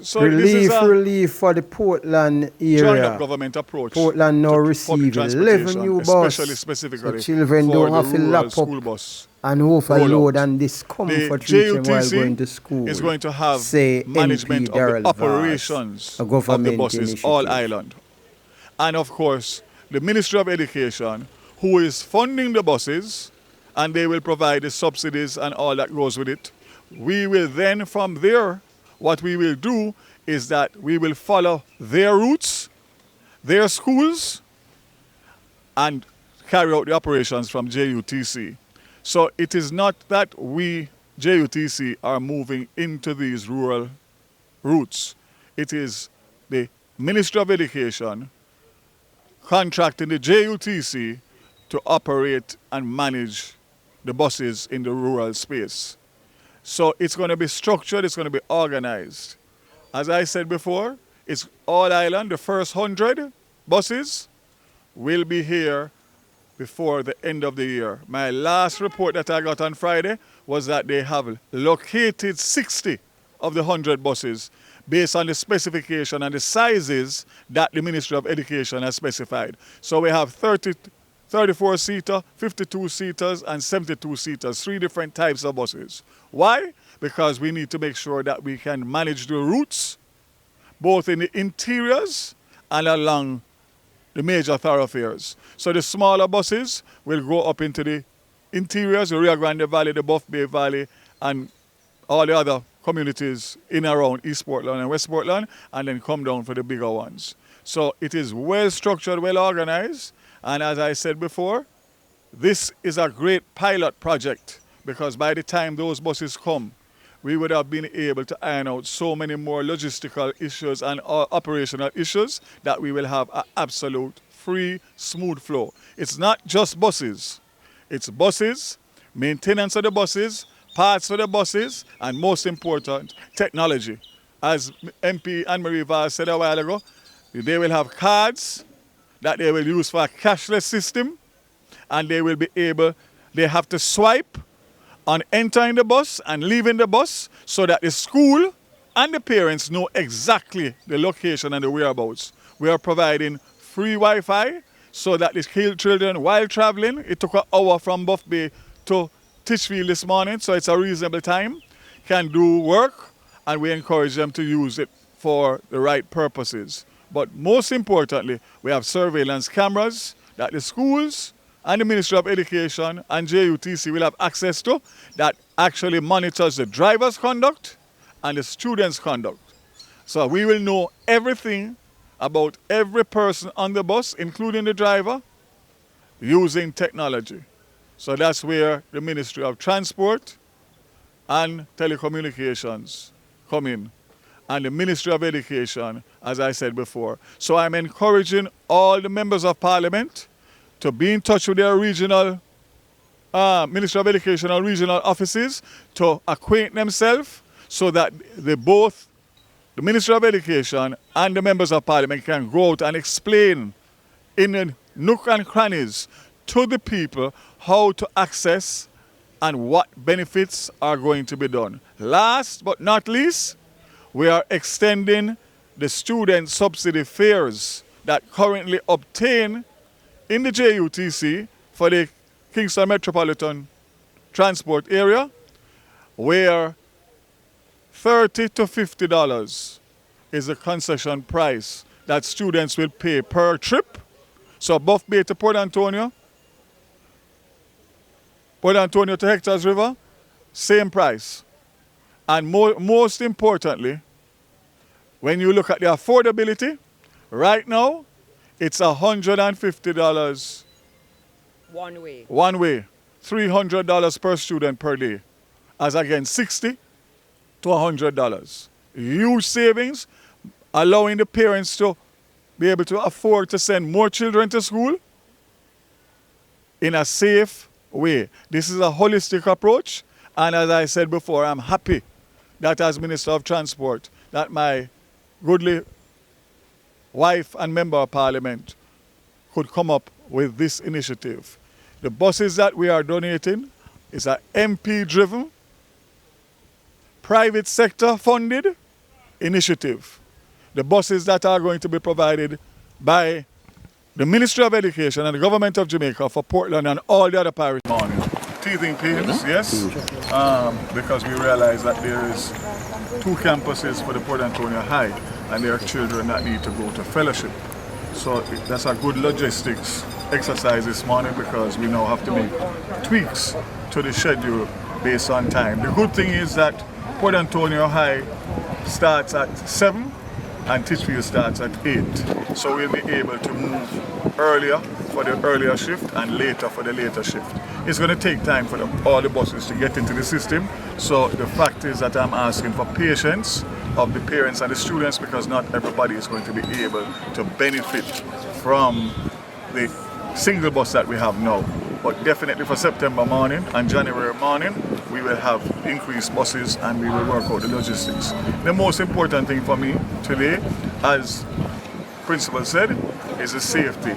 So this is a relief for the Portland joined up area. government approach Portland now to public receive 11 transportation, new especially bus. So specifically children for don't the have to rural lap up school bus and overload rollout. and The discomfort reach them while going JUTC to is school. going to have Say management MP of the Darrell Vaz, operations a of the government buses all initiative. island. And of course, the Ministry of Education, who is funding the buses, and they will provide the subsidies and all that goes with it. We will then, from there, what we will do is that we will follow their routes, their schools, and carry out the operations from JUTC. So it is not that we, JUTC, are moving into these rural routes. It is the Ministry of Education contracting the JUTC to operate and manage the buses in the rural space. So it's going to be structured, it's going to be organized. As I said before, it's all island. The first 100 buses will be here before the end of the year. My last report that I got on Friday was that they have located 60 of the 100 buses based on the specification and the sizes that the Ministry of Education has specified. So we have 34-seater, 52-seaters, and 72-seaters, 3 different types of buses. Why? Because we need to make sure that we can manage the routes, both in the interiors and along the major thoroughfares. So the smaller buses will go up into the interiors, the Rio Grande Valley, the Buff Bay Valley, and all the other communities in and around East Portland and West Portland, and then come down for the bigger ones. So it is well structured, well organized, and as I said before, this is a great pilot project, because by the time those buses come, we would have been able to iron out so many more logistical issues and operational issues that we will have an absolute free, smooth flow. It's not just buses. It's buses, maintenance of the buses, parts for the buses, and most important, technology. As MP Anne-Marie Vaz said a while ago, they will have cards that they will use for a cashless system, and they will be able, they have to swipe on entering the bus and leaving the bus so that the school and the parents know exactly the location and the whereabouts. We are providing free Wi-Fi so that the children, while traveling, it took an hour from Buff Bay to Titchfield this morning, so it's a reasonable time, can do work, and we encourage them to use it for the right purposes. But most importantly, we have surveillance cameras that the schools and the Ministry of Education and JUTC will have access to that actually monitors the driver's conduct and the student's conduct. So we will know everything about every person on the bus, including the driver, using technology. So that's where the Ministry of Transport and Telecommunications come in, and the Ministry of Education, as I said before. So I'm encouraging all the members of Parliament to be in touch with their regional Ministry of Education or regional offices to acquaint themselves so that both the Ministry of Education and the members of Parliament can go out and explain in the nook and crannies to the people how to access and what benefits are going to be done. Last but not least, we are extending the student subsidy fares that currently obtain in the JUTC for the Kingston Metropolitan Transport area, where $30 to $50 is the concession price that students will pay per trip. So Buff Bay to Port Antonio to Hector's River, same price. And most importantly, when you look at the affordability, right now, it's $150 one way. One way, $300 per student per day, as against $60 to $100. Huge savings, allowing the parents to be able to afford to send more children to school in a safe way. This is a holistic approach, and as I said before, I'm happy that as Minister of Transport, that my goodly wife and member of Parliament could come up with this initiative. The buses that we are donating is a MP-driven, private sector funded initiative. The buses that are going to be provided by the Ministry of Education and the Government of Jamaica for Portland and all the other parishes. Morning. Teething pains, yes, because we realize that there is 2 campuses for the Port Antonio High and there are children that need to go to fellowship. So that's a good logistics exercise this morning because we now have to make tweaks to the schedule based on time. The good thing is that Port Antonio High starts at 7 and Titchfield starts at 8. So we'll be able to move earlier for the earlier shift and later for the later shift. It's going to take time for all the buses to get into the system. So the fact is that I'm asking for patience of the parents and the students because not everybody is going to be able to benefit from the single bus that we have now. But definitely for September morning and January morning, we will have increased buses and we will work out the logistics. The most important thing for me today, as Principal said, is the safety.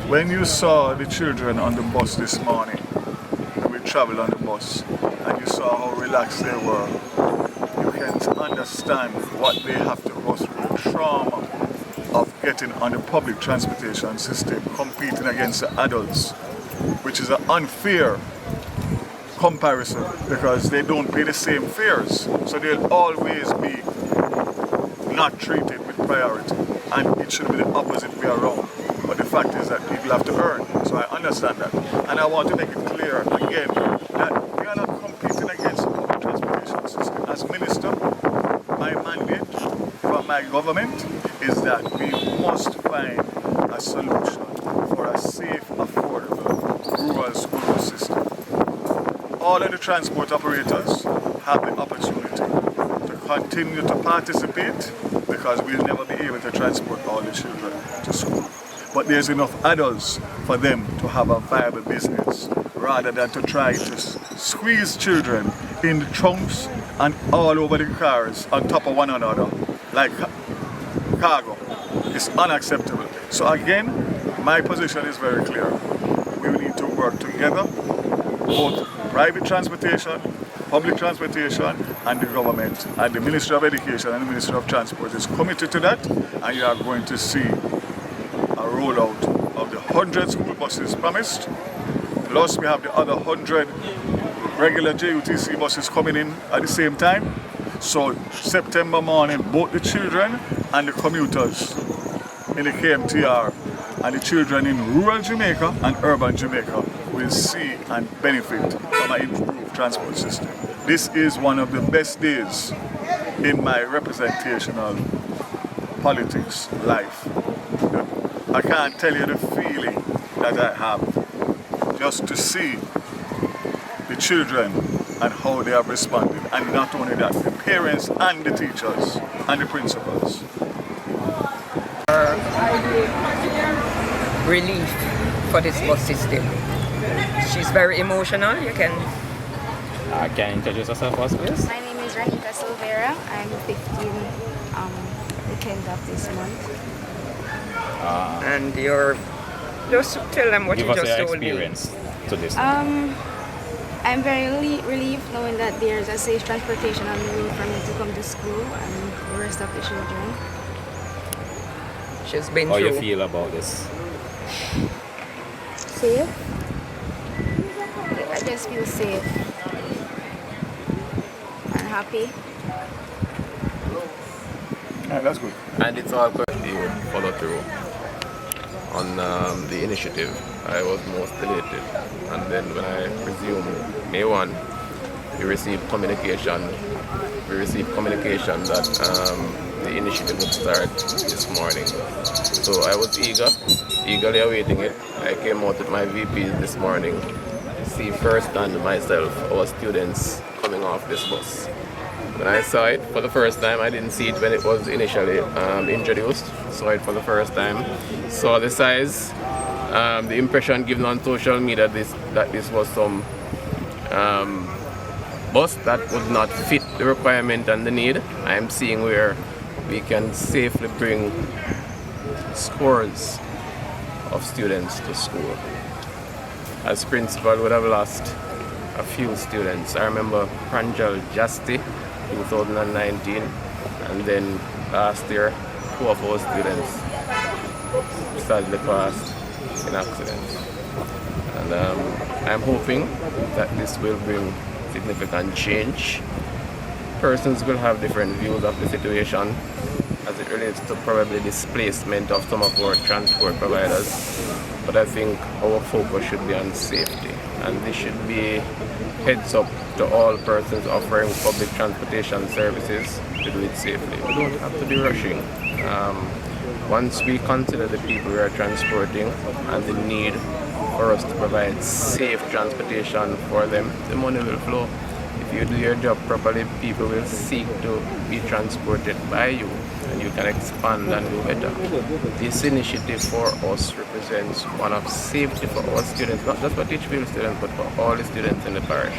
When you saw the children on the bus this morning, we traveled on the bus, and you saw how relaxed they were, you can understand what they have to go through, the trauma of getting on the public transportation system, competing against the adults, which is an unfair comparison because they don't pay the same fares. So they'll always be not treated with priority. And it should be the opposite way around. But the fact is that people have to earn. So I understand that. And I want to make it clear again that we are not competing against the public transportation system. As minister, my mandate from my government is that we must find a solution for a safe, affordable rural school bus system. All of the transport operators have the opportunity to continue to participate because we'll never be able to transport all the children to school. But there's enough adults for them to have a viable business rather than to try to squeeze children in the trunks and all over the cars on top of one another like cargo. It's unacceptable. So again, my position is very clear. We need to work together, both private transportation, public transportation and the government. And the Ministry of Education and the Ministry of Transport is committed to that, and you are going to see a rollout of the 100 school buses promised. Plus we have the other 100 regular JUTC buses coming in at the same time. So September morning, both the children and the commuters in the KMTR and the children in rural Jamaica and urban Jamaica will see and benefit from an improved transport system. This is one of the best days in my representational politics life. I can't tell you the feeling that I have just to see the children and how they have responded. And not only that, the parents and the teachers and the principals. Relief for this bus system. She's very emotional. You can. Can you introduce yourself first, please? My name is Ranita Silvera. I'm 15 weekend of this month. And you're. Just tell them what Give you us just your told me. experience to this. I'm very relieved knowing that there's a safe transportation on the way for me to come to school and the rest of the children. She's been How through. you feel about this? Safe? I just feel safe and happy. Yeah, that's good. And it's all going to follow through on the initiative. I was most elated, and then when I resumed May 1, we received communication that the initiative would start this morning. So I was eagerly awaiting it. I came out with my VP this morning to see firsthand myself our students coming off this bus. When I saw it for the first time, I didn't see it when it was initially introduced. Saw it for the first time, saw the size, the impression given on social media that this was some bus that would not fit the requirement and the need. I am seeing where we can safely bring scores of students to school. As principal, would have lost a few students. I remember Pranjal Jasti, 2019, and then Last year, 2 of our students sadly passed in accidents. And I'm hoping that this will bring significant change. Persons will have different views of the situation as it relates to probably displacement of some of our transport providers. But I think our focus should be on safety, and this should be heads up to all persons offering public transportation services to do it safely. We don't have to be rushing. Once we consider the people we are transporting and the need for us to provide safe transportation for them, the money will flow. If you do your job properly, people will seek to be transported by you, and you can expand and do better. This initiative for us represents one of safety for our students, not just for Teachfield students, but for all the students in the parish.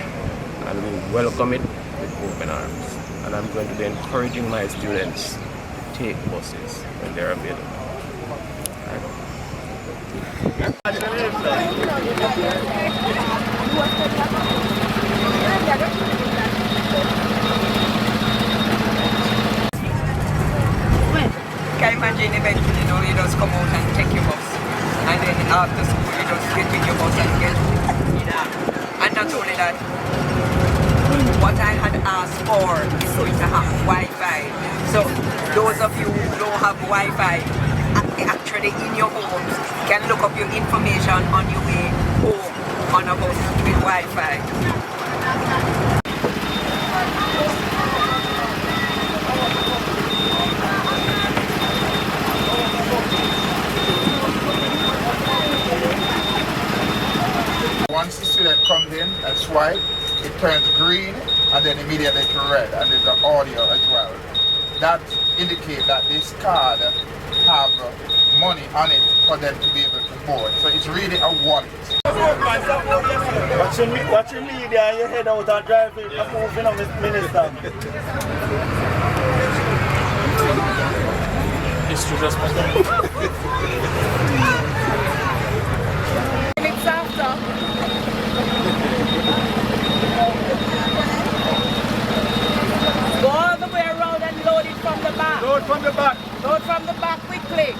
And we welcome it with open arms. And I'm going to be encouraging my students to take buses when they're available. Can you imagine eventually, you just come out and take your bus, and then after school you just get in your bus and get, and not only that, what I had asked for is going to have Wi-Fi. So those of you who don't have Wi-Fi, actually in your homes, can look up your information on your way home on a bus with Wi-Fi. Once the student comes in and swipe, it turns green and then immediately to red, and there's the audio as well. That indicates that this card have money on it for them to be able to board. So it's really a wallet. Watch your media and you head out and drive it, moving on with Minister. History just Go all the way around and load it from the back. Load from the back. Load from the back quickly.